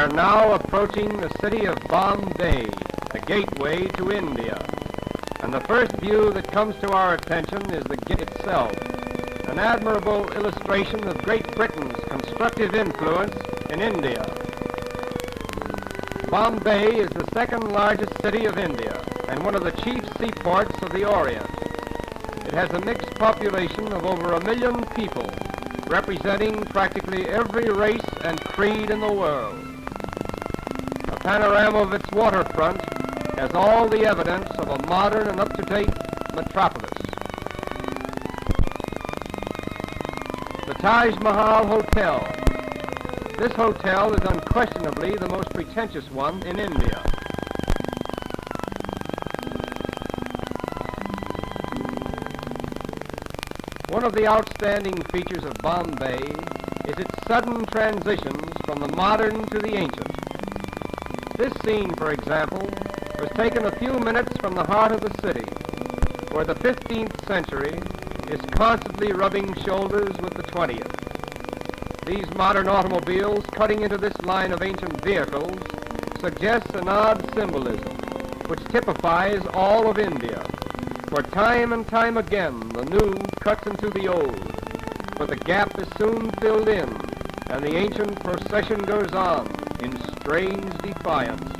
are now approaching the city of Bombay, the gateway to India. And the first view that comes to our attention is the gate itself, an admirable illustration of Great Britain's constructive influence in India. Bombay is the second largest city of India and one of the chief seaports of the Orient. It has a mixed population of over 1 million people, representing practically every race and creed in the world. A panorama of its waterfront has all the evidence of a modern and up-to-date metropolis. The Taj Mahal Hotel. This hotel is unquestionably the most pretentious one in India. One of the outstanding features of Bombay is its sudden transitions from the modern to the ancient. This scene, for example, was taken a few minutes from the heart of the city, where the 15th century is constantly rubbing shoulders with the 20th. These modern automobiles cutting into this line of ancient vehicles suggests an odd symbolism, which typifies all of India. For time and time again, the new cuts into the old, but the gap is soon filled in, and the ancient procession goes on in strange defiance.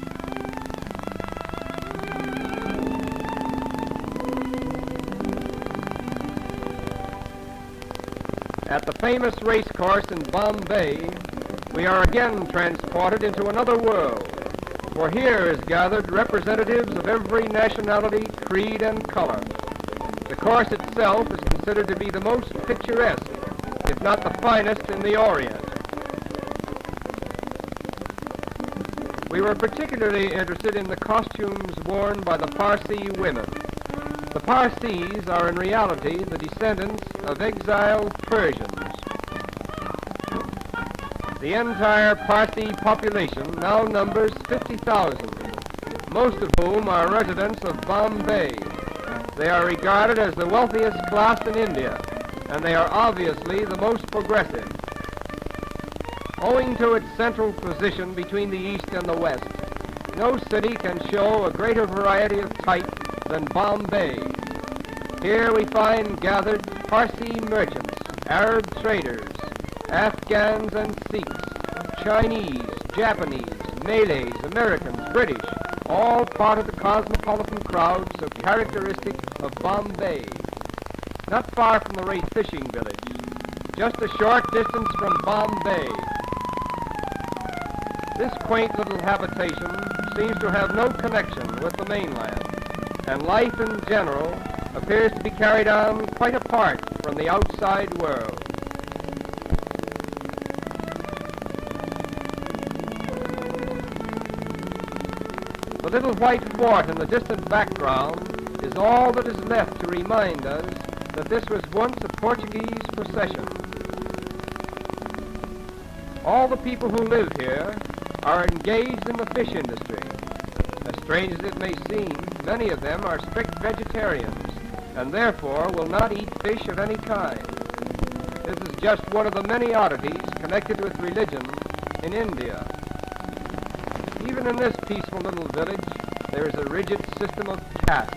At the famous race course in Bombay, we are again transported into another world, for here is gathered representatives of every nationality, creed, and color. The course itself is considered to be the most picturesque, if not the finest, in the Orient. We were particularly interested in the costumes worn by the Parsi women. The Parsis are in reality the descendants of exiled Persians. The entire Parsi population now numbers 50,000, most of whom are residents of Bombay. They are regarded as the wealthiest class in India, and they are obviously the most progressive. Owing to its central position between the East and the West, no city can show a greater variety of type than Bombay. Here we find gathered Parsi merchants, Arab traders, Afghans and Sikhs, Chinese, Japanese, Malays, Americans, British, all part of the cosmopolitan crowd so characteristic of Bombay. Not far from the Ray fishing village, just a short distance from Bombay. This quaint little habitation seems to have no connection with the mainland, and life in general appears to be carried on quite apart from the outside world. The little white fort in the distant background is all that is left to remind us that this was once a Portuguese possession. All the people who live here are engaged in the fish industry. As strange as it may seem, many of them are strict vegetarians and therefore will not eat fish of any kind. This is just one of the many oddities connected with religion in India. Even in this peaceful little village, there is a rigid system of caste.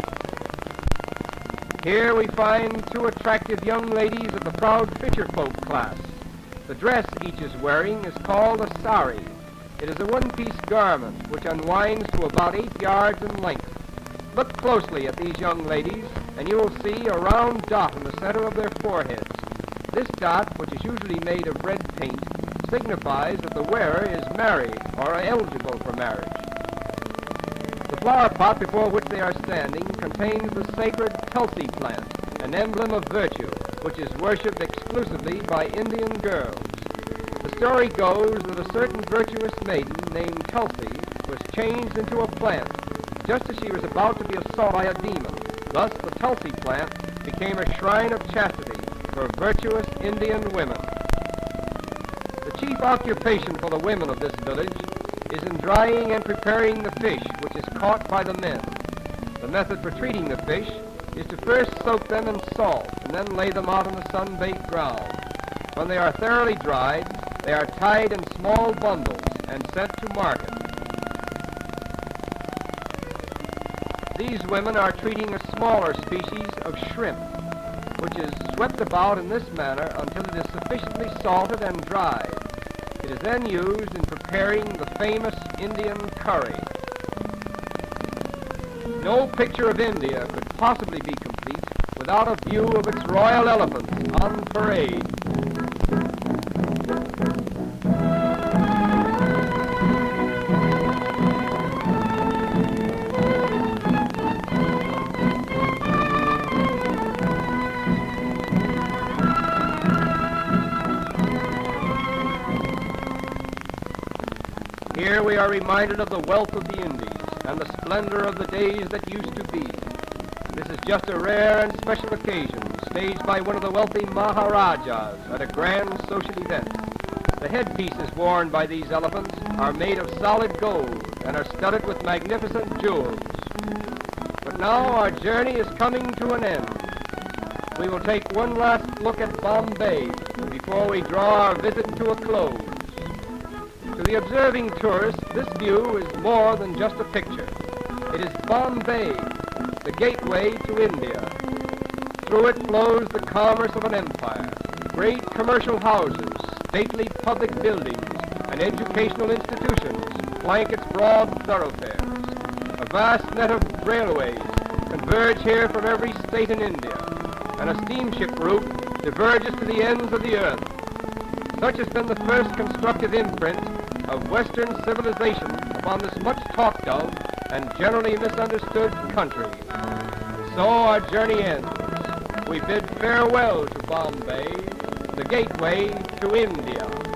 Here we find two attractive young ladies of the proud fisherfolk class. The dress each is wearing is called a sari. It is a one-piece garment which unwinds to about 8 yards in length. Look closely at these young ladies, and you will see a round dot in the center of their foreheads. This dot, which is usually made of red paint, signifies that the wearer is married or eligible for marriage. The flower pot before which they are standing contains the sacred tulsi plant, an emblem of virtue, which is worshipped exclusively by Indian girls. The story goes that a certain virtuous maiden named Tulsi was changed into a plant just as she was about to be assaulted by a demon. Thus the Tulsi plant became a shrine of chastity for virtuous Indian women. The chief occupation for the women of this village is in drying and preparing the fish which is caught by the men. The method for treating the fish is to first soak them in salt and then lay them out on the sun-baked ground. When they are thoroughly dried, they are tied in small bundles and sent to market. These women are treating a smaller species of shrimp, which is swept about in this manner until it is sufficiently salted and dried. It is then used in preparing the famous Indian curry. No picture of India could possibly be complete without a view of its royal elephants on parade. Here we are reminded of the wealth of the Indies and the splendor of the days that used to be. This is just a rare and special occasion staged by one of the wealthy Maharajas at a grand social event. The headpieces worn by these elephants are made of solid gold and are studded with magnificent jewels. But now our journey is coming to an end. We will take one last look at Bombay before we draw our visit to a close. To the observing tourist, this view is more than just a picture. It is Bombay, the gateway to India. Through it flows the commerce of an empire. Great commercial houses, stately public buildings, and educational institutions flank its broad thoroughfares. A vast net of railways converge here from every state in India, and a steamship route diverges to the ends of the earth. Such has been the first constructive imprint of Western civilization upon this much talked of and generally misunderstood country. So our journey ends. We bid farewell to Bombay, the gateway to India.